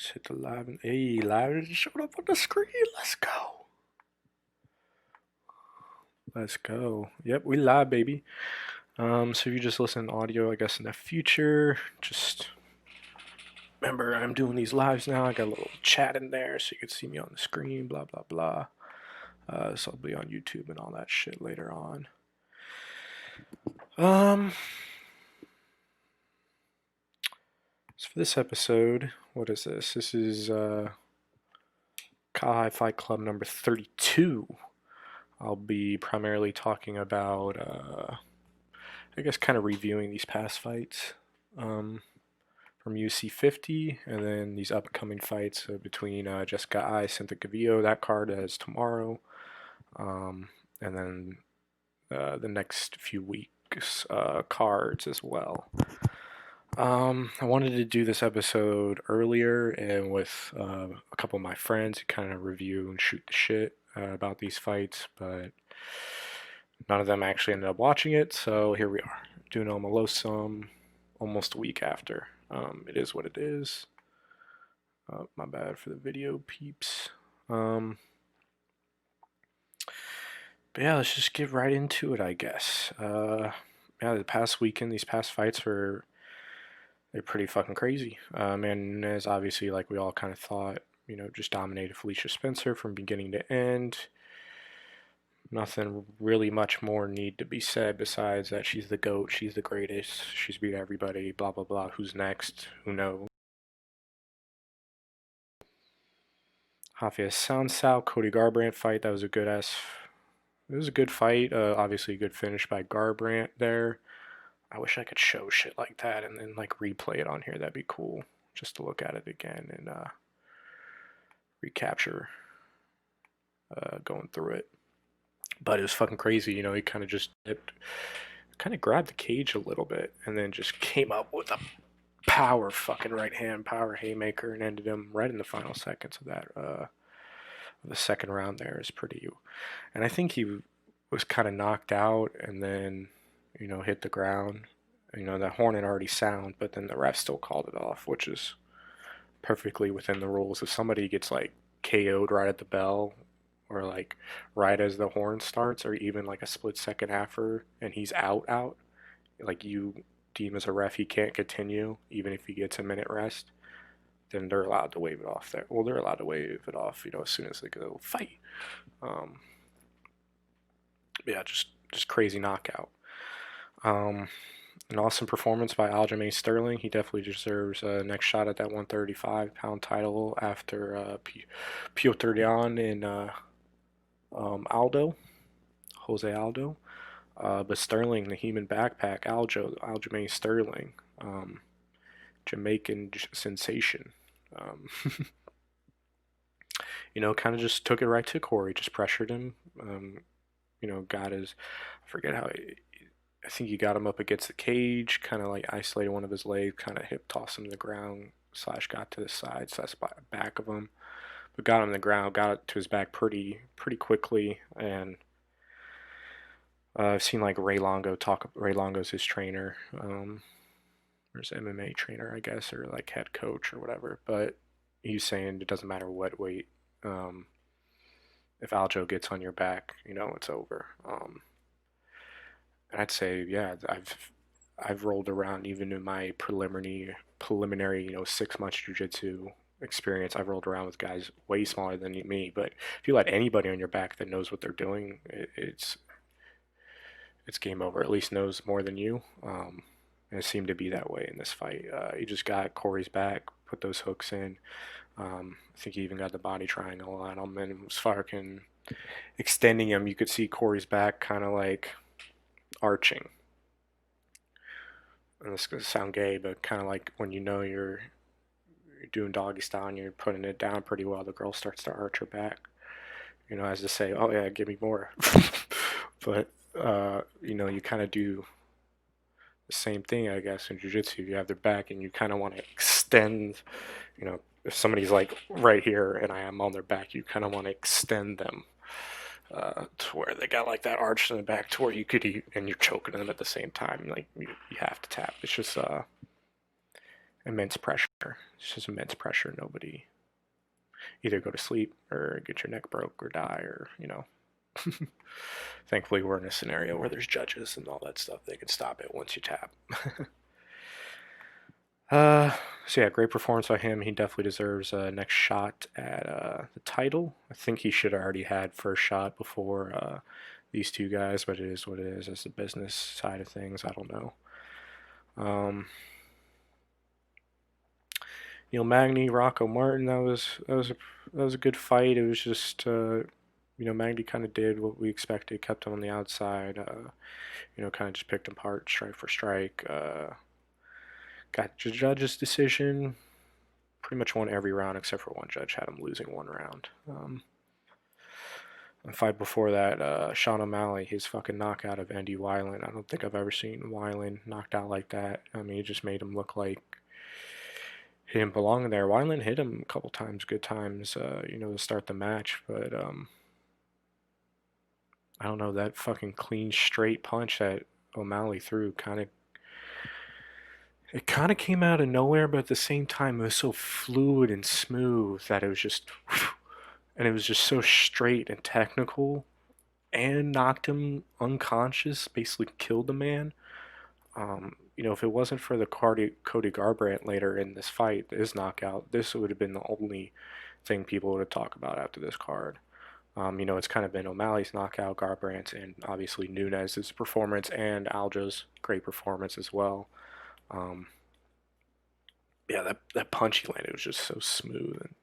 Just hit the live. Hey, live just showed up on the screen. Let's go. Let's go. Yep, we live, baby. So if you just listen to audio, I guess in the future, just remember I'm doing these lives now. I got a little chat in there so you can see me on the screen. Blah blah blah. So I'll be on YouTube and all that shit later on. So for this episode, what is this? This is Kyle High Fight Club number 32. I'll be primarily talking about, I guess, kind of reviewing these past fights from UFC 50, and then these upcoming fights between Jessica Eye, Cynthia Calvillo. That card is tomorrow, and then the next few weeks cards as well. I wanted to do this episode earlier and with a couple of my friends to kind of review and shoot the shit about these fights, but none of them actually ended up watching it, so here we are, doing Omalosum almost a week after. It is what it is. My bad for the video peeps. But yeah, let's just get right into it, I guess. Yeah, the past weekend, these past fights they're pretty fucking crazy. Nunes, obviously, like we all kind of thought, just dominated Felicia Spencer from beginning to end. Nothing really much more need to be said besides that she's the GOAT, she's the greatest, she's beat everybody, blah blah blah. Who's next? Who knows? Rafael Sansao, Cody Garbrandt fight. That was a good ass. It was a good fight. Obviously, a good finish by Garbrandt there. I wish I could show shit like that and then like replay it on here. That'd be cool, just to look at it again and recapture going through it. But it was fucking crazy. He kind of just kind of grabbed the cage a little bit and then just came up with a power fucking right hand power haymaker and ended him right in the final seconds of that the second round. There is pretty, and I think he was kind of knocked out and then hit the ground. The horn had already sound, but then the ref still called it off, which is perfectly within the rules. If somebody gets like KO'd right at the bell or like right as the horn starts or even like a split second after and he's out, like you deem as a ref he can't continue even if he gets a minute rest, then they're allowed to wave it off there. Well, they're allowed to wave it off, as soon as they go fight. Yeah, just crazy knockout. An awesome performance by Aljamain Sterling. He definitely deserves a next shot at that 135-pound title after Piotr Jan and Jose Aldo. But Sterling, the human backpack, Aljamain Sterling, Jamaican sensation. Kind of just took it right to Corey, just pressured him. Got his, I forget how, I think he got him up against the cage, kind of like isolated one of his legs, kind of hip tossed him to the ground, / got to the side, / back of him, but got him on the ground, got it to his back pretty quickly, and I've seen like Ray Longo talk. Ray Longo's his trainer, or his MMA trainer, I guess, or like head coach or whatever. But he's saying it doesn't matter what weight. If Aljo gets on your back, it's over. And I'd say, yeah, I've rolled around even in my preliminary 6 months jiu-jitsu experience. I've rolled around with guys way smaller than me. But if you let anybody on your back that knows what they're doing, it's game over. At least knows more than you. And it seemed to be that way in this fight. He just got Corey's back, put those hooks in. I think he even got the body triangle on him and was fucking extending him. You could see Corey's back kind of like arching. And this is going to sound gay, but kind of like when you're doing doggy style and you're putting it down pretty well, the girl starts to arch her back, as to say, oh yeah, give me more. But, you kind of do the same thing, I guess, in jiu-jitsu. You have their back and you kind of want to extend, if somebody's like right here and I am on their back, you kind of want to extend them to where they got like that arch in the back to where you could eat and you're choking them at the same time. Like you have to tap. It's just, and immense pressure. It's just immense pressure. Nobody either go to sleep or get your neck broke or die or, Thankfully, we're in a scenario where there's judges and all that stuff. They can stop it once you tap. Uh, so yeah, great performance by him. He definitely deserves a next shot at the title. I think he should have already had first shot before these two guys, but it is what it is. As the business side of things, I don't know. Neil Magny, Rocco Martin. That was a good fight. It was just Magny kind of did what we expected, kept him on the outside. Kind of just picked him apart, strike for strike. Got the judge's decision. Pretty much won every round except for one judge had him losing one round. The fight before that, Sean O'Malley, his fucking knockout of Andy Weiland. I don't think I've ever seen Weiland knocked out like that. I mean, he just made him look like he didn't belong there. Weiland hit him a couple times, good times, to start the match, but I don't know, that fucking clean, straight punch that O'Malley threw it kind of came out of nowhere, but at the same time, it was so fluid and smooth that it was just, and it was just so straight and technical, and knocked him unconscious, basically killed the man. If it wasn't for the Cody Garbrandt later in this fight, his knockout, this would have been the only thing people would have talked about after this card. It's kind of been O'Malley's knockout, Garbrandt's, and obviously Nunes's performance, and Aljo's great performance as well. Yeah, that punch he landed was just so smooth and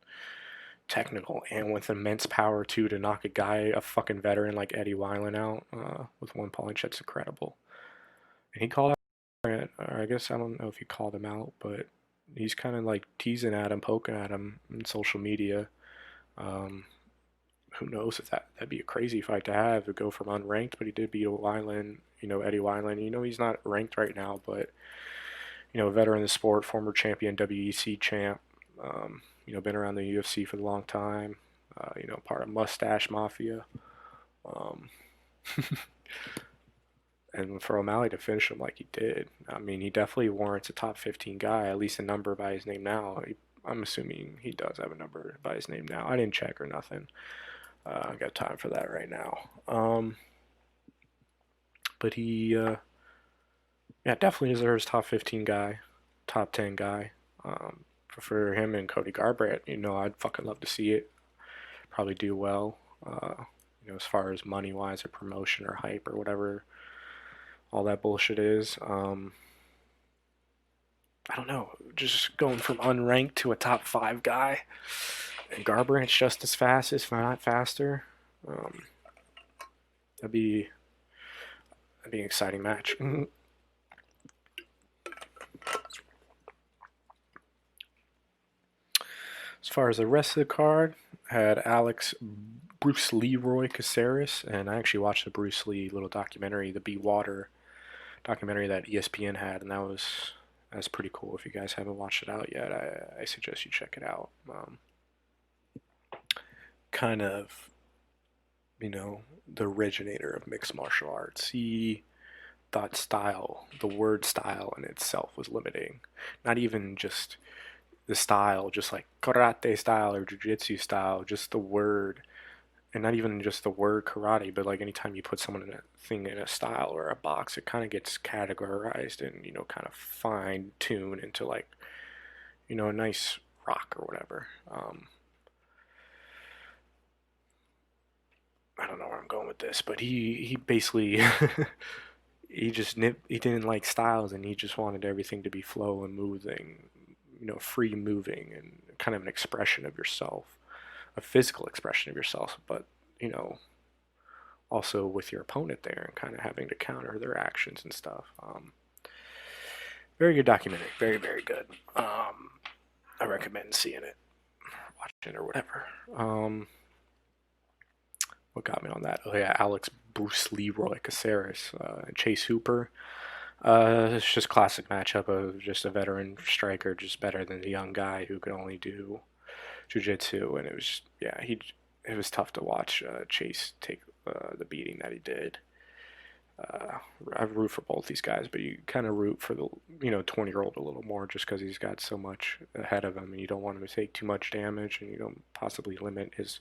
technical, and with immense power too, to knock a fucking veteran like Eddie Weiland out with one punch. That's incredible. And he called out, or I guess I don't know if he called him out, but he's kind of like teasing at him, poking at him in social media. Um, who knows if that'd be a crazy fight to have to go from unranked, but he did beat Weiland, Eddie Weiland. He's not ranked right now, but a veteran of the sport, former champion, WEC champ. Been around the UFC for a long time. Part of Mustache Mafia. Um, and for O'Malley to finish him like he did, I mean, he definitely warrants a top 15 guy, at least a number by his name now. I'm assuming he does have a number by his name now. I didn't check or nothing. I got time for that right now. But he, definitely deserves top 15 guy, top 10 guy. For him and Cody Garbrandt, I'd fucking love to see it. Probably do well, as far as money wise or promotion or hype or whatever all that bullshit is. I don't know, just going from unranked to a top 5 guy, and Garbrandt's just as fast, if not faster. That'd be an exciting match. As far as the rest of the card, had Alex Bruce Leroy Caceres, and I actually watched the Bruce Lee little documentary, the Be Water documentary that ESPN had, and that's pretty cool. If you guys haven't watched it out yet, I suggest you check it out. Kind of, the originator of mixed martial arts. He thought the word style in itself was limiting. Not even just the style, just like karate style or jiu-jitsu style, just the word, and not even just the word karate, but like anytime you put someone in a thing in a style or a box, it kind of gets categorized and kind of fine tuned into like a nice rock or whatever. I don't know where I'm going with this, but he basically he didn't like styles, and he just wanted everything to be flow and moving, free moving, and kind of an expression of yourself, a physical expression of yourself, but also with your opponent there and kind of having to counter their actions and stuff. Very good documentary, very very good. I recommend seeing it, watching it, or whatever. What got me on that? Oh yeah, Alex Bruce Leroy Caceres and Chase Hooper. It's just classic matchup of just a veteran striker, just better than the young guy who could only do jiu-jitsu, and it was it was tough to watch Chase take the beating that he did. Uh, I root for both these guys, but you kind of root for the 20-year-old a little more just because he's got so much ahead of him, and you don't want him to take too much damage, and you don't possibly limit his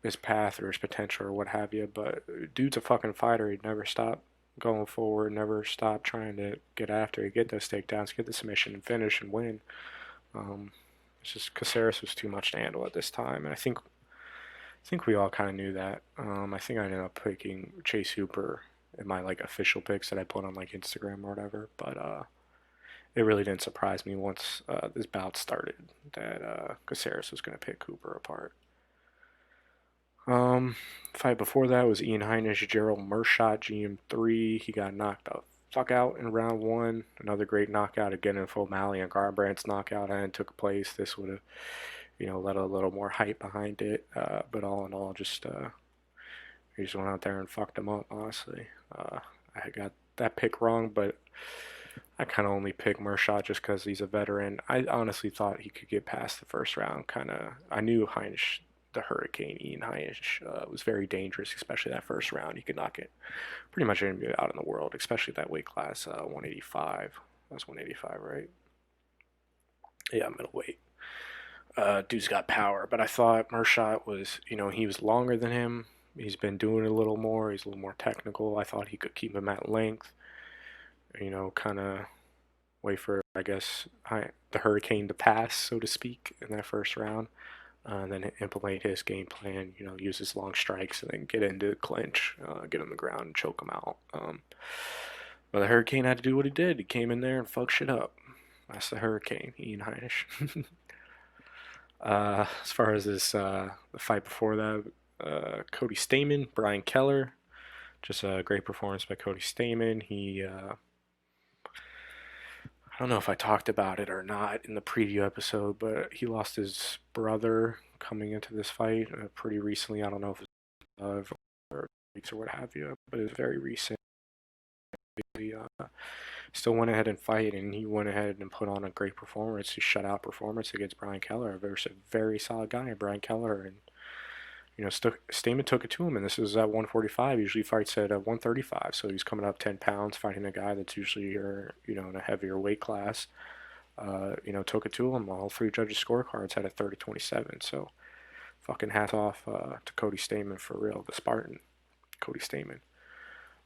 his path or his potential or what have you. But dude's a fucking fighter. He'd never stop going forward, never stop trying to get after it, get those takedowns, get the submission and finish and win. Um, it's just Caceres was too much to handle at this time, and I think we all kind of knew that. I think I ended up picking Chase Hooper in my like official picks that I put on like Instagram or whatever, but it really didn't surprise me once this bout started that Caceres was going to pick Hooper apart. Um, Fight before that was Ian Heinisch, Gerald Meerschaert, GM3. He got knocked the fuck out in round one. Another great knockout again in O'Malley and Garbrandt's knockout and took place. This would have, let a little more hype behind it. But all in all, just he just went out there and fucked him up. Honestly, I got that pick wrong, but I kind of only picked Meerschaert just because he's a veteran. I honestly thought he could get past the first round. I knew Heinisch, the Hurricane Ian Heinisch, was very dangerous, especially that first round. He could knock it pretty much anybody out in the world, especially that weight class, 185. That's 185, right? Yeah, middleweight. Dude's got power, but I thought Meerschaert was, he was longer than him. He's been doing it a little more. He's a little more technical. I thought he could keep him at length. Kind of wait for, I guess, the Hurricane to pass, so to speak, in that first round. And then implement his game plan, use his long strikes and then get into the clinch, get on the ground and choke him out. But the Hurricane had to do what he did. He came in there and fucked shit up. That's the Hurricane, Ian Heinisch. As far as the fight before that, Cody Stamann, Brian Keller. Just a great performance by Cody Stamann. I don't know if I talked about it or not in the preview episode, but he lost his brother coming into this fight pretty recently. I don't know if it's or weeks or what have you, but it's very recent. He still went ahead and fight, and he went ahead and put on a great performance, a shutout performance against Brian Keller, a very solid guy, Brian Keller, and Stamann took it to him, and this is at 145. Usually fights at 135, so he's coming up 10 pounds, fighting a guy that's usually in a heavier weight class. Took it to him. All three judges' scorecards had a 30-27. So, fucking hats off to Cody Stamann for real, the Spartan, Cody Stamann.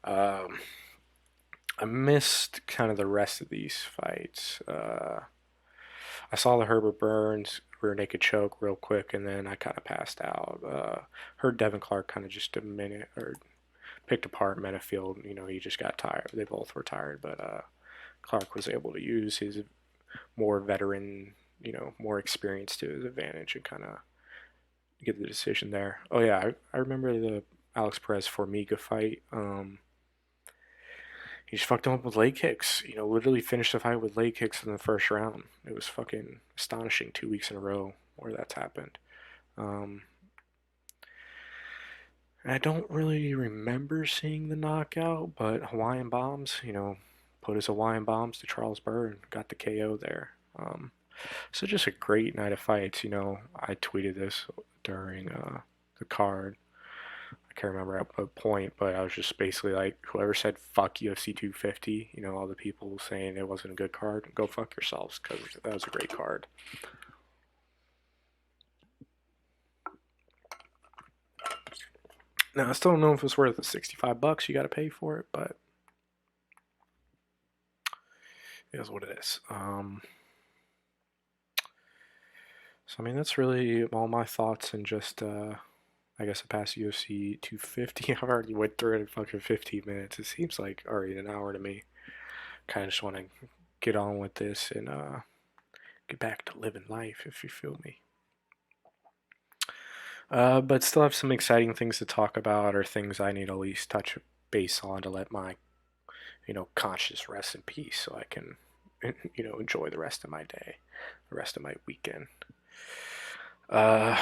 I missed kind of the rest of these fights. I saw the Herbert Burns rear naked choke real quick, and then I kind of passed out. Heard Devin Clark kind of just a minute or picked apart Metafield. He just got tired. They both were tired, but Clark was able to use his more veteran, more experience to his advantage and kind of get the decision there. Oh yeah, I remember the Alex Perez Formiga fight. He just fucked him up with leg kicks. Literally finished the fight with leg kicks in the first round. It was fucking astonishing 2 weeks in a row where that's happened. I don't really remember seeing the knockout, but Hawaiian Bombs, put his Hawaiian Bombs to Charles Burr and got the KO there. So just a great night of fights. I tweeted this during the card. I can't remember at what point, but I was just basically like, whoever said fuck UFC 250, all the people saying it wasn't a good card, go fuck yourselves, because that was a great card. Now, I still don't know if it's worth the $65 you got to pay for it, but it is what it is. So, I mean, that's really all my thoughts and just, I guess, the past UFC 250. I've already went through it in fucking 15 minutes. It seems like already an hour to me. Kind of just want to get on with this and get back to living life, if you feel me. But still have some exciting things to talk about, or things I need to at least touch base on to let my, conscience rest in peace, so I can, enjoy the rest of my day, the rest of my weekend. Uh,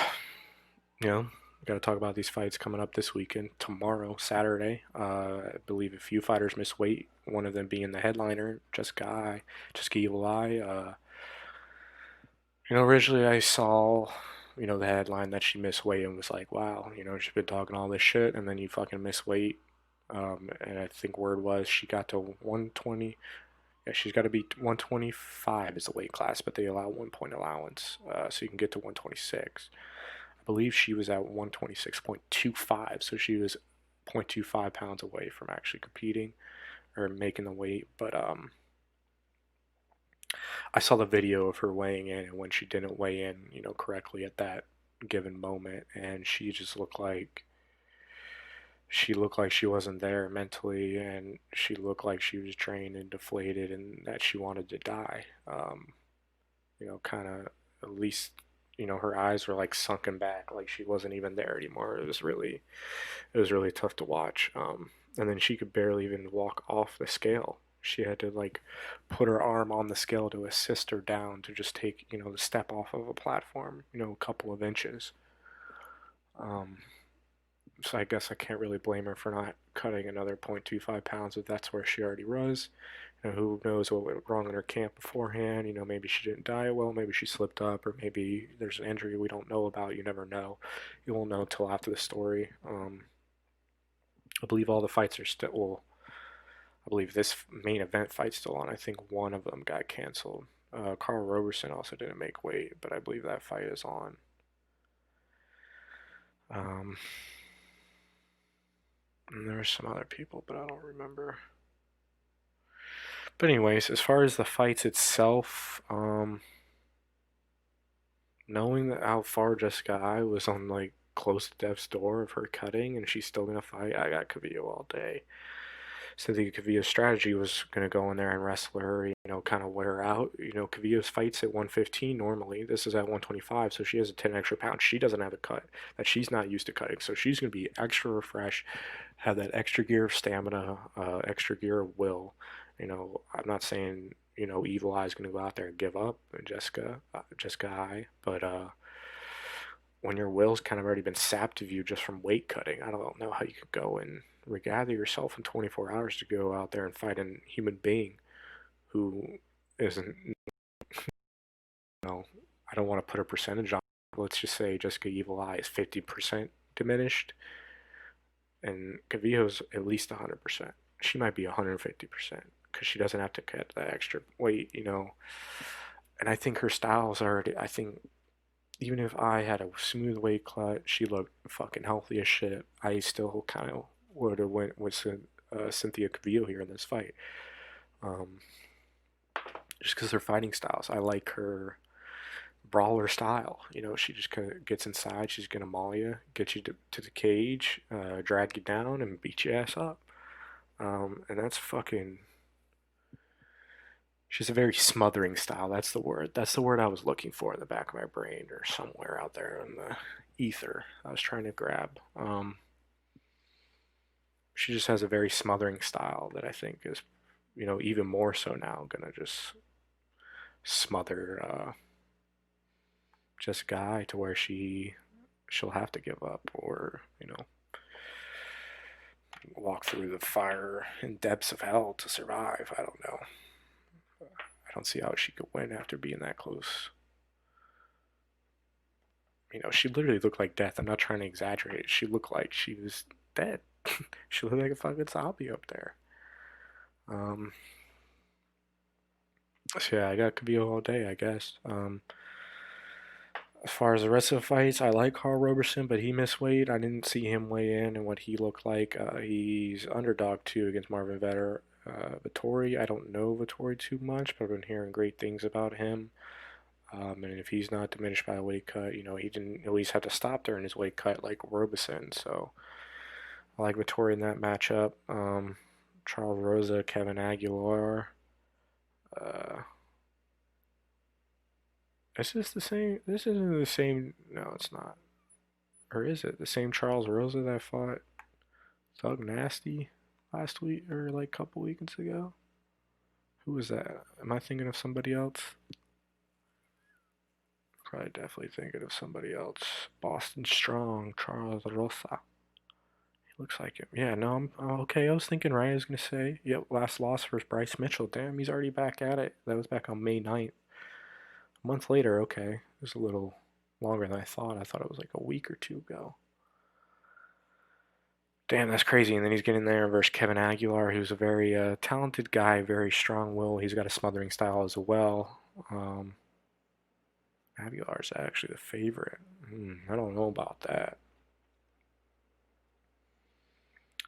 got to talk about these fights coming up this weekend. Tomorrow, Saturday, I believe a few fighters miss weight. One of them being the headliner, Jessica Evil Eye. Originally I saw, the headline that she missed weight and was like, wow, she's been talking all this shit and then you fucking miss weight. And I think word was she got to 120. Yeah, she's got to be 125 is the weight class, but they allow 1 point allowance, so you can get to 126. I believe she was at 126.25, so she was 0.25 pounds away from actually competing or making the weight. But I saw the video of her weighing in, and when she didn't weigh in, correctly at that given moment, and she just looked like she wasn't there mentally, and she looked like she was drained and deflated, and that she wanted to die. Kind of, at least, her eyes were like sunken back, like she wasn't even there anymore. It was really tough to watch. And then she could barely even walk off the scale. She had to like put her arm on the scale to assist her down to just take, the step off of a platform, a couple of inches. Um, so I guess I can't really blame her for not cutting another 0.25 pounds if that's where she already was. Who knows what went wrong in her camp beforehand? Maybe she didn't diet well, maybe she slipped up, or maybe there's an injury we don't know about. You never know. You won't know until after the story. I believe all the fights are still. Well, I believe this main event fight's still on. I think one of them got canceled. Carl Roberson also didn't make weight, but I believe that fight is on. Um, and there were some other people, but I don't remember. But anyways, as far as the fights itself, knowing that how far Jessica Eye was on like close to death's door of her cutting, and she's still gonna fight, I got Calvillo all day. Cynthia Calvillo's strategy was gonna go in there and wrestle her, kind of wear her out. Calvillo's fights at 115 normally. This is at 125, so she has a 10 extra pounds. She doesn't have a cut that she's not used to cutting, so she's gonna be extra refreshed, have that extra gear of stamina, extra gear of will. I'm not saying Evil Eye's going to go out there and give up, Jessica Eye, but when your will's kind of already been sapped of you just from weight cutting, I don't know how you could go and regather yourself in 24 hours to go out there and fight a human being who isn't, I don't want to put a percentage on. Let's just say Jessica Evil Eye is 50% diminished, and Cavillo's at least 100%. She might be 150% because she doesn't have to cut that extra weight. And I think her style's already. I think even if I had a smooth weight cut, she looked fucking healthy as shit. I still kind of would have went with Cynthia Cavillo here in this fight, um, just because her fighting styles. I like her brawler style. She just kind of gets inside. She's gonna maul you, get you to the cage, drag you down, and beat your ass up. And that's fucking. She's a very smothering style. That's the word. That's the word I was looking for in the back of my brain or somewhere out there in the ether I was trying to grab. She just has a very smothering style that I think is, even more so now, gonna just smother Jessica Eye to where she'll have to give up or, walk through the fire and depths of hell to survive. I don't know. I don't see how she could win after being that close. She literally looked like death. I'm not trying to exaggerate. She looked like she was dead. She looked like a fucking zombie up there. Um, so yeah, I got Cavillo all day, I guess. As far as the rest of the fights, I like Carl Roberson, but he missed weight. I didn't see him weigh in and what he looked like. He's underdog too against Marvin Vettori. I don't know Vettori too much, but I've been hearing great things about him. And if he's not diminished by a weight cut, he didn't at least have to stop during his weight cut like Robeson. So I like Vettori in that matchup. Charles Rosa, Kevin Aguilar. Uh, is this the same? This isn't the same. No, it's not. Or is it the same Charles Rosa that fought Thug Nasty last week or like a couple weekends ago? Who was that? Am I thinking of somebody else? Probably definitely thinking of somebody else. Boston Strong, Charles Rosa. He looks like him. Yeah, no, I'm okay. I was thinking right. I was gonna say, yep, last loss versus Bryce Mitchell. Damn, he's already back at it. That was back on May 9th. A month later, okay. It was a little longer than I thought. I thought it was like a week or two ago. Damn, that's crazy. And then he's getting there versus Kevin Aguilar, who's a very talented guy, very strong will. He's got a smothering style as well. Aguilar's actually the favorite. I don't know about that.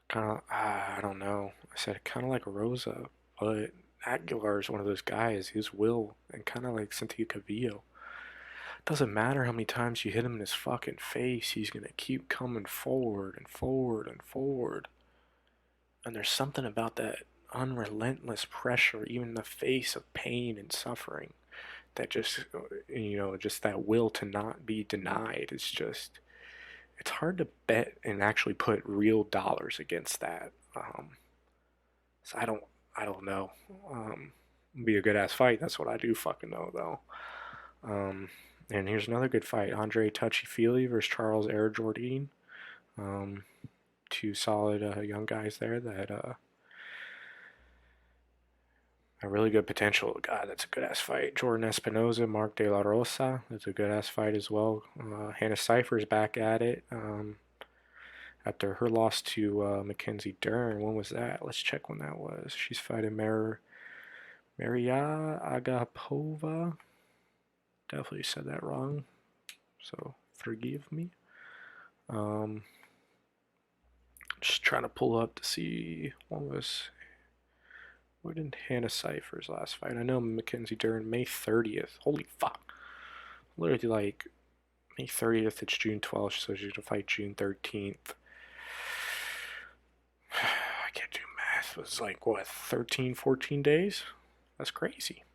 Kind of, I don't know. I said kind of like Rosa, but Aguilar is one of those guys. His will, and kind of like Cynthia Cavillo. Doesn't matter how many times you hit him in his fucking face, he's gonna keep coming forward and forward and forward. And there's something about that unrelentless pressure, even in the face of pain and suffering, that just, just that will to not be denied. It's hard to bet and actually put real dollars against that. So I don't know. Be a good ass fight. That's what I do fucking know though. And here's another good fight: Andre Touchy Fili versus Charles Air Jourdain. Two solid young guys there that a really good potential. God, that's a good ass fight. Jordan Espinoza, Mark De La Rosa. That's a good ass fight as well. Hannah Cipher's back at it after her loss to Mackenzie Dern. When was that? Let's check when that was. She's fighting Maria Agapova. Definitely said that wrong, so forgive me. Just trying to pull up to see where did Hannah Cipher's last fight? I know Mackenzie Dern, May 30th. Holy fuck. Literally, like, May 30th, it's June 12th, so she's gonna fight June 13th. I can't do math. It was like, what, 13, 14 days? That's crazy.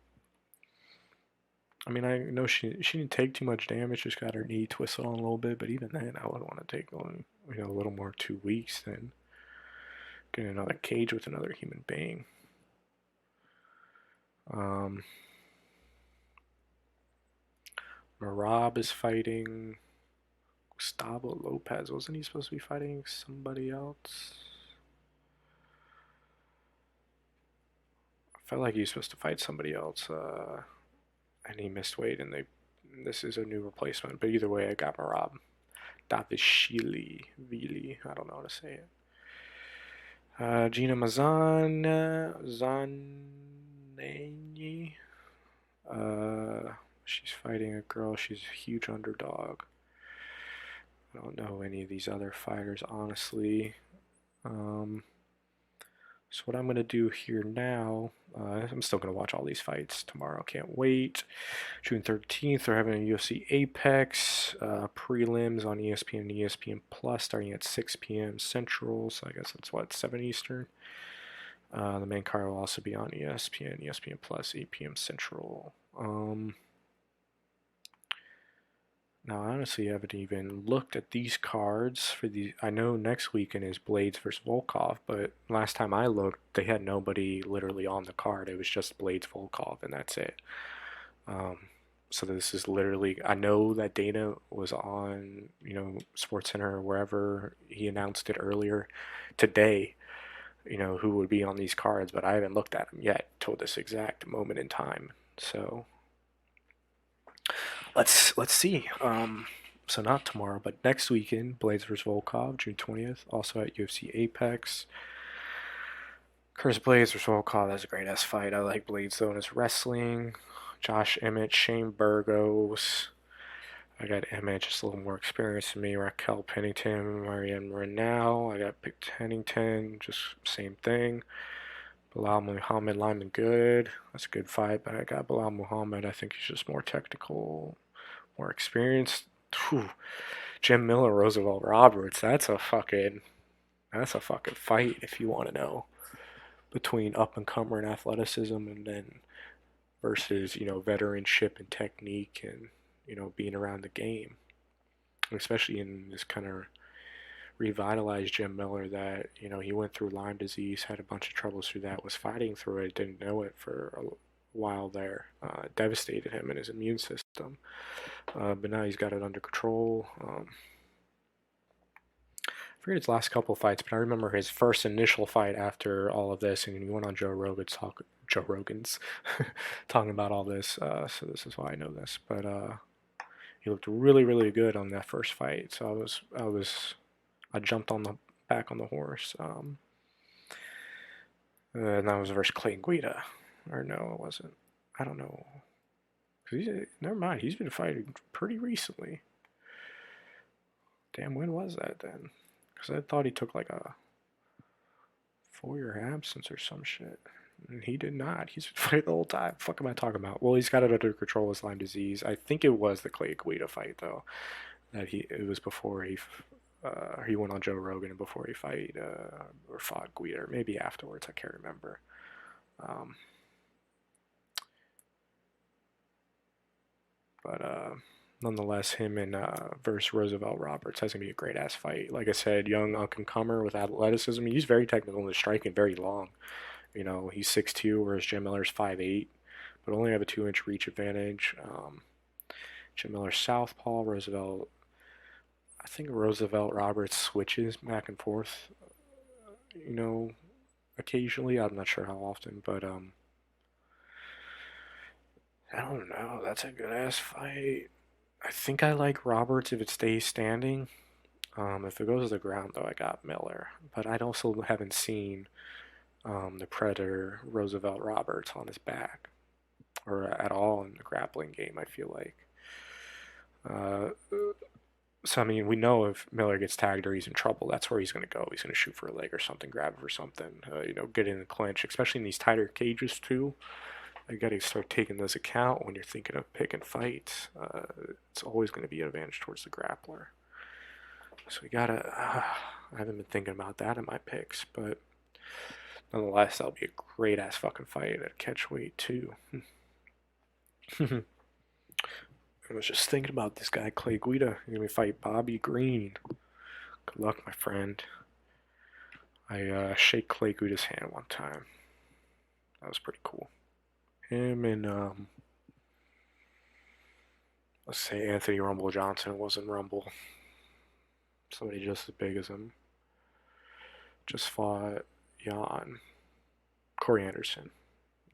I mean, I know she didn't take too much damage, just got her knee twisted on a little bit, but even then, I would want to take a little more 2 weeks than get in another cage with another human being. Marab is fighting Gustavo Lopez. Wasn't he supposed to be fighting somebody else? I felt like he was supposed to fight somebody else, and he missed weight, and this is a new replacement. But either way, I got Marab. Davishvili, I don't know how to say it. Gina Mazan, Zaneni. She's fighting a girl. She's a huge underdog. I don't know any of these other fighters, honestly. So what I'm going to do here now, I'm still going to watch all these fights tomorrow. Can't wait. June 13th, they're having a UFC Apex prelims on ESPN and ESPN Plus starting at 6 p.m. Central. So I guess that's, 7 Eastern. The main card will also be on ESPN, ESPN Plus, 8 p.m. Central. Now, I honestly haven't even looked at these cards for the. I know next weekend is Blades versus Volkov, but last time I looked, they had nobody literally on the card. It was just Blades Volkov, and that's it. So this is literally. I know that Dana was on, SportsCenter or wherever he announced it earlier today. Who would be on these cards, but I haven't looked at them yet till this exact moment in time. So let's see. So not tomorrow, but next weekend, Blades vs. Volkov, June 20th, also at UFC Apex. Curtis Blades vs. Volkov, that's a great ass fight. I like Blades though in his wrestling. Josh Emmett, Shane Burgos. I got Emmett, just a little more experience than me. Raquel Pennington, Marianne Renau. I got Pick Pennington, just same thing. Bilal Muhammad, Lyman Good. That's a good fight, but I got Bilal Muhammad. I think he's just more technical, more experienced. Whew. Jim Miller, Roosevelt Roberts. That's a fucking fight if you want to know. Between up and comer and athleticism, and then versus veteranship and technique and being around the game, especially in this kind of revitalized Jim Miller that he went through Lyme disease, had a bunch of troubles through that, was fighting through it, didn't know it for a while there, devastated him and his immune system, but now he's got it under control. I forget his last couple of fights, but I remember his first initial fight after all of this, and he went on Joe Rogan's talking about all this, so this is why I know this, but he looked really, really good on that first fight, so I jumped on the back on the horse. And that was versus Clay Guida. Or no, it wasn't. I don't know. Never mind, he's been fighting pretty recently. Damn, when was that then? Because I thought he took like a 4-year absence or some shit. And he did not. He's been fighting the whole time. Fuck am I talking about? Well, he's got it under control with Lyme disease. I think it was the Clay Guida fight though. It was before he went on Joe Rogan and before he fought Guida, or maybe afterwards. I can't remember. Um, but nonetheless, him and versus Roosevelt Roberts, that's gonna be a great ass fight. Like I said, young up and comer with athleticism. He's very technical in his striking, very long. You know, he's 6'2", whereas Jim Miller's 5'8", but only have a 2-inch reach advantage. Jim Miller's southpaw. I think Roosevelt Roberts switches back and forth. You know, occasionally. I'm not sure how often, but I don't know. That's a good ass fight. I think I like Roberts if it stays standing. If it goes to the ground, though, I got Miller. But I also haven't seen the Predator Roosevelt Roberts on his back or at all in the grappling game. I feel like. Uh, so I mean, we know if Miller gets tagged or he's in trouble, that's where he's going to go. He's going to shoot for a leg or something, grab it for something. Get in the clinch, especially in these tighter cages too. You got to start taking those account when you're thinking of picking fights. It's always going to be an advantage towards the grappler. So we gotta. I haven't been thinking about that in my picks, but nonetheless, that'll be a great ass fucking fight at catchweight too. I was just thinking about this guy Clay Guida. He's gonna fight Bobby Green. Good luck, my friend. I shake Clay Guida's hand one time. That was pretty cool. Him and let's say Anthony Rumble Johnson. It wasn't Rumble. Somebody just as big as him. Just fought Jan. Corey Anderson.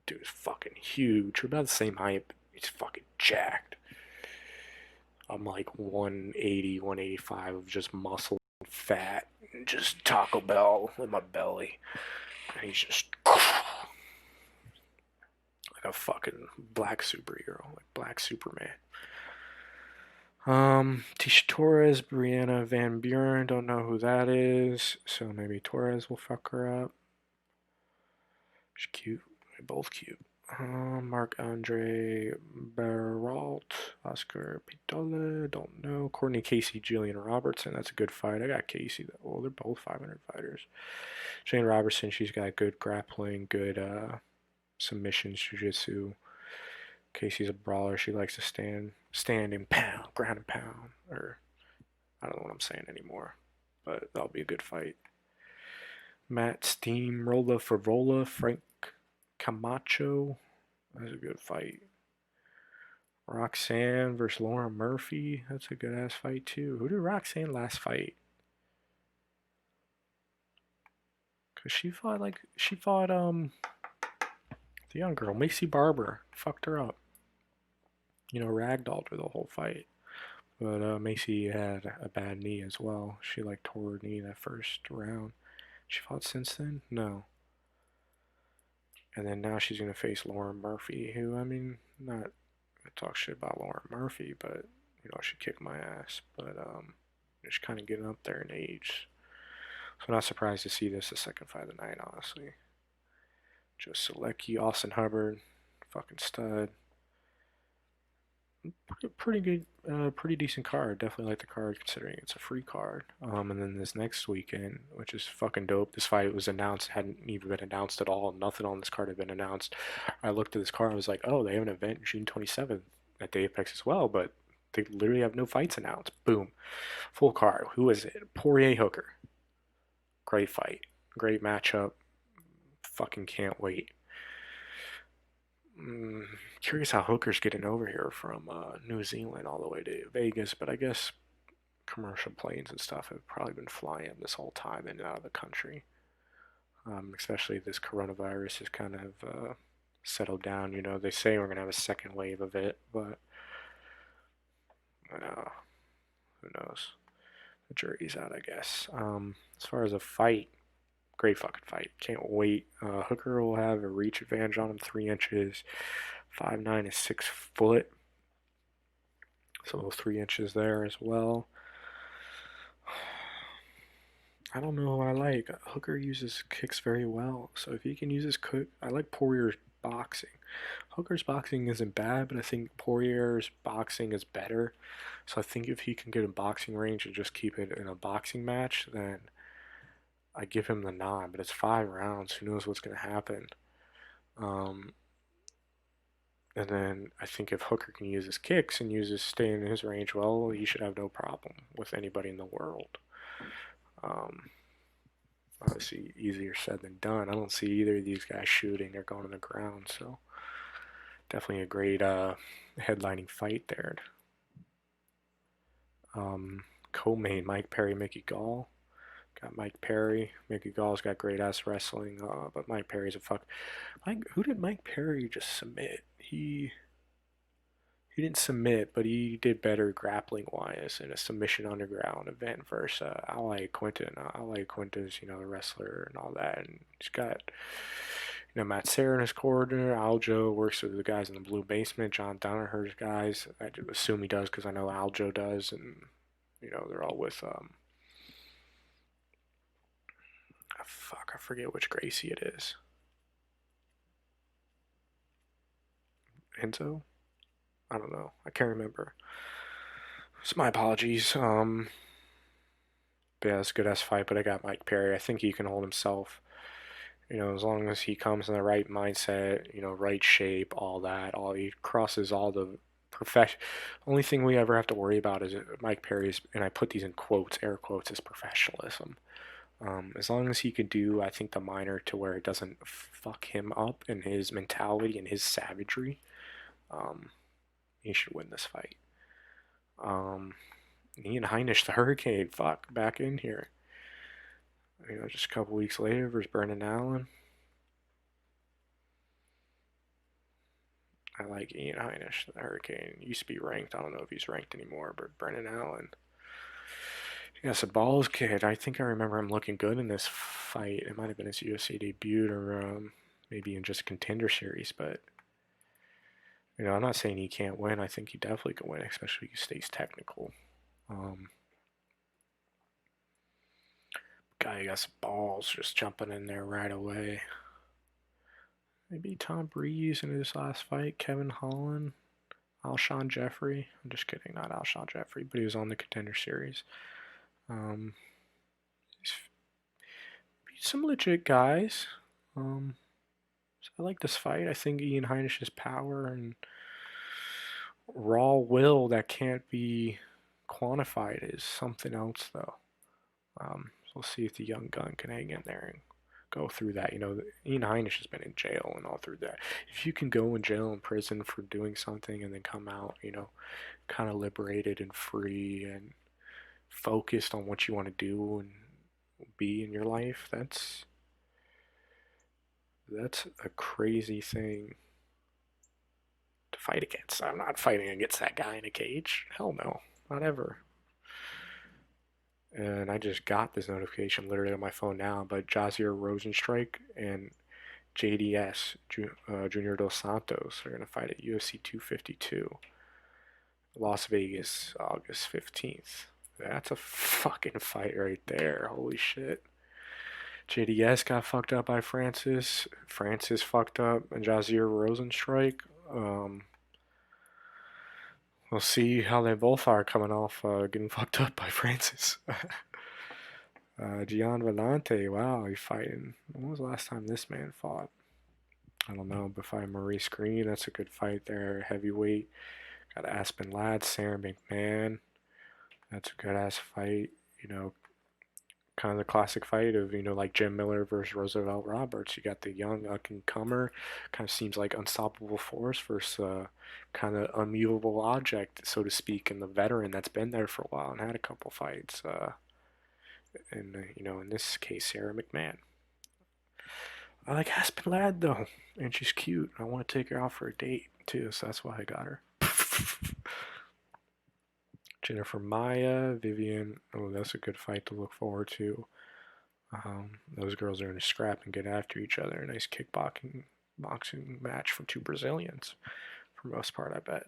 Dude is fucking huge. We're about the same height. He's fucking jacked. I'm like 180, 185 of just muscle and fat. And just Taco Bell in my belly. And he's just like a fucking black superhero. Like Black Superman. Tisha Torres, Brianna Van Buren, don't know who that is, so maybe Torres will fuck her up. She's cute. They're both cute. Mark Andre Baralt, Oscar Pitola, don't know. Courtney Casey, Jillian Robertson, that's a good fight. I got Casey. Well, they're both 500 fighters. Jane Robertson, she's got good grappling, good submissions, jiu-jitsu. Casey's a brawler. She likes to stand and pound, ground and pound. Or I don't know what I'm saying anymore, but that'll be a good fight. Matt Steamroller Favola, Frank Camacho. That's a good fight. Roxanne versus Lauren Murphy. That's a good ass fight too. Who did Roxanne last fight? Cause she fought the young girl, Macy Barber. Fucked her up. Ragdolled her the whole fight. But Macy had a bad knee as well. She tore her knee that first round. She fought since then? No. And then now she's gonna face Lauren Murphy, who not gonna talk shit about Lauren Murphy, but she kicked my ass. But she's kind of getting up there in age, so I'm not surprised to see this the second fight of the night. Honestly, Joe Selecki, Austin Hubbard, fucking stud. Pretty good, pretty decent card. Definitely like the card considering it's a free card. And then this next weekend, which is fucking dope. This fight was announced, hadn't even been announced at all. Nothing on this card had been announced. I looked at this card, I was like, oh, they have an event June 27th at the Apex as well, but they literally have no fights announced. Boom, full card. Who is it? Poirier Hooker. Great fight, great matchup. Fucking can't wait. Curious how Hooker's getting over here from New Zealand all the way to Vegas, but I guess commercial planes and stuff have probably been flying this whole time in and out of the country. Especially this coronavirus has kind of settled down. They say we're going to have a second wave of it, but who knows? the jury's out, I guess. As far as a fight, great fucking fight. Can't wait. Hooker will have a reach advantage on him, 3 inches. 5'9" is 6 foot. So 3 inches there as well. I don't know who I like. Hooker uses kicks very well. So if he can use his kick, I like Poirier's boxing. Hooker's boxing isn't bad, but I think Poirier's boxing is better. So I think if he can get a boxing range and just keep it in a boxing match, then I give him the nod. But it's 5 rounds. Who knows what's going to happen? Um, and then I think if Hooker can use his kicks and stay in his range well, he should have no problem with anybody in the world. Um, Obviously, easier said than done. I don't see either of these guys shooting. They're going to the ground, so definitely a great headlining fight there. Co-main Mike Perry, Mickey Gall. Got Mike Perry. Mickey Gall's got great ass wrestling, but Mike Perry's a fuck. Who did Mike Perry just submit? He didn't submit, but he did better grappling wise in a submission underground event versus Ally Quinton. Ally Quinton's, the wrestler and all that. And he's got, Matt Serra in his corner. Aljo works with the guys in the blue basement. John Danaher's guys. I assume he does because I know Aljo does. And, they're all with, I forget which Gracie it is. Enzo? I don't know. I can't remember. So my apologies. But yeah, it's a good ass fight. But I got Mike Perry. I think he can hold himself. As long as he comes in the right mindset, right shape, all that. He crosses all the profession. Only thing we ever have to worry about is Mike Perry's, and I put these in quotes, air quotes, is professionalism. As long as he could do, I think, the minor to where it doesn't fuck him up in his mentality and his savagery, he should win this fight. Ian Heinisch, the Hurricane, back in here. Just a couple weeks later versus Brendan Allen. I like Ian Heinisch, the Hurricane. He used to be ranked. I don't know if he's ranked anymore, but Brendan Allen. Yes, a balls kid. I think I remember him looking good in this fight. It might have been his UFC debut or maybe in just Contender Series, but I'm not saying he can't win. I think he definitely can win, especially if he stays technical. Guy got some balls just jumping in there right away. Maybe Tom Breeze in his last fight, Kevin Holland, Alshon Jeffrey. I'm just kidding, not Alshon Jeffrey, but he was on the Contender Series. Some legit guys. So I like this fight. I think Ian Heinisch's power and raw will that can't be quantified is something else, though. So we'll see if the young gun can hang in there and go through that. Ian Heinisch has been in jail and all through that. If you can go in jail and prison for doing something and then come out, kind of liberated and free and focused on what you want to do and be in your life, that's a crazy thing to fight against. I'm not fighting against that guy in a cage. Hell no, not ever. And I just got this notification literally on my phone now, but Jazier Rosenstrike and JDS, Junior Dos Santos, are going to fight at UFC 252, Las Vegas, August 15th. That's a fucking fight right there. Holy shit. JDS got fucked up by Francis. Francis fucked up and Jazier Rosenstrike. We'll see how they both are coming off getting fucked up by Francis. Gian Vellante, wow, he's fighting. When was the last time this man fought? I don't know, but fighting Maurice Green, that's a good fight there. Heavyweight. Got Aspen Ladd, Sarah McMahon. That's a good ass fight. Kind of the classic fight of, like Jim Miller versus Roosevelt Roberts. You got the young up-and-comer, kind of seems like unstoppable force versus kind of unmovable object, so to speak, and the veteran that's been there for a while and had a couple fights. And, in this case, Sarah McMahon. I like Aspen Ladd, though, and she's cute. I want to take her out for a date, too, so that's why I got her. Jennifer Maya, Vivian. Oh, that's a good fight to look forward to. Those girls are in a scrap and get after each other. A nice boxing match from two Brazilians, for most part, I bet.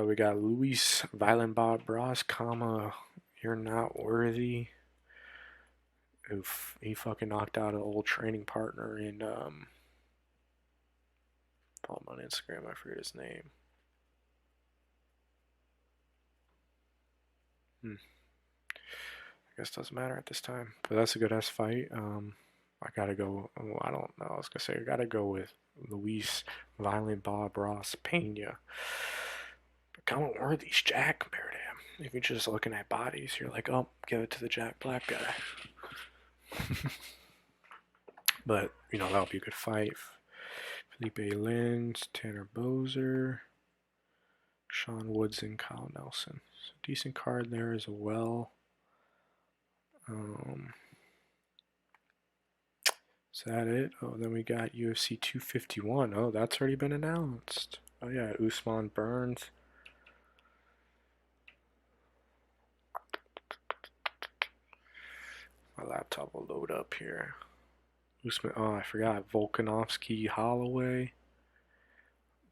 We got Luis Violent Bras, you're not worthy. Oof, he fucking knocked out an old training partner in, follow him on Instagram, I forget his name. I guess it doesn't matter at this time. But that's a good ass fight. I gotta go. Oh, I don't know. I was gonna say I gotta go with Luis Violent Bob Ross Pena. But come on, are these Jack Meredith? If you're just looking at bodies, you're like, oh, give it to the Jack Black guy. But that'll be a good fight. Felipe Lins, Tanner Bozer, Sean Woods, and Kyle Nelson. So decent card there as well. Is that it? Oh, then we got UFC 251. Oh, that's already been announced. Oh yeah, Usman Burns. My laptop will load up here. Usman. Oh, I forgot. Volkanovski, Holloway,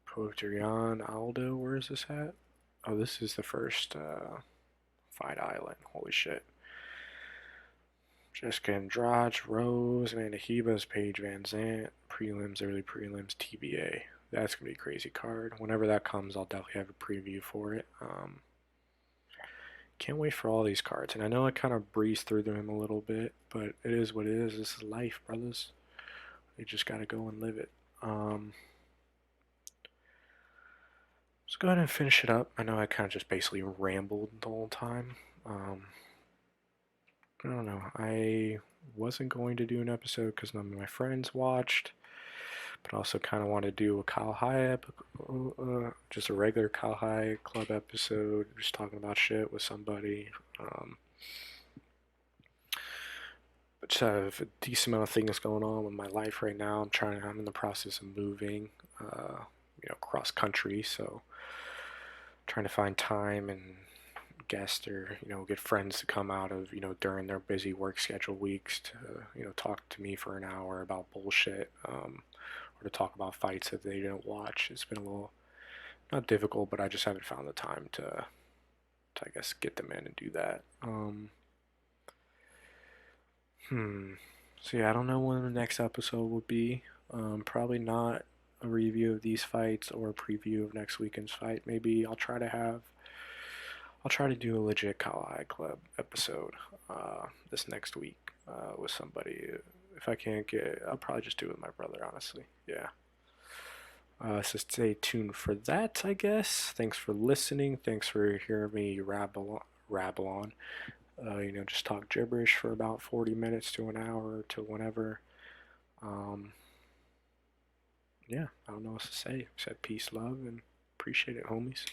Potrian, Aldo. Where is this at? Oh, this is the first Fight Island. Holy shit. Jessica Andrade, Rose, Amanda Hebas, Paige Van Zant, prelims, early prelims, TBA. That's going to be a crazy card. Whenever that comes, I'll definitely have a preview for it. Can't wait for all these cards. And I know I kind of breezed through them a little bit, but it is what it is. This is life, brothers. You just got to go and live it. Let's go ahead and finish it up. I know I kind of just basically rambled the whole time. I don't know. I wasn't going to do an episode because none of my friends watched, but also kind of want to do a Kyle High just a regular Kyle High Club episode, just talking about shit with somebody. But just have a decent amount of things going on with my life right now. I'm in the process of moving, cross country, so trying to find time and guests or get friends to come out of during their busy work schedule weeks to talk to me for an hour about bullshit, or to talk about fights that they didn't watch. It's been a little not difficult, but I just haven't found the time to I guess get them in and do that. So yeah, I don't know when the next episode will be. Probably not a review of these fights or a preview of next weekend's fight. Maybe I'll try to do a legit Kyle High Club episode this next week with somebody. If I can't I'll probably just do it with my brother, honestly. Yeah. So stay tuned for that, I guess. Thanks for listening. Thanks for hearing me rabble on. Just talk gibberish for about 40 minutes to an hour to whenever. Yeah, I don't know what to say. Said peace, love, and appreciate it, homies.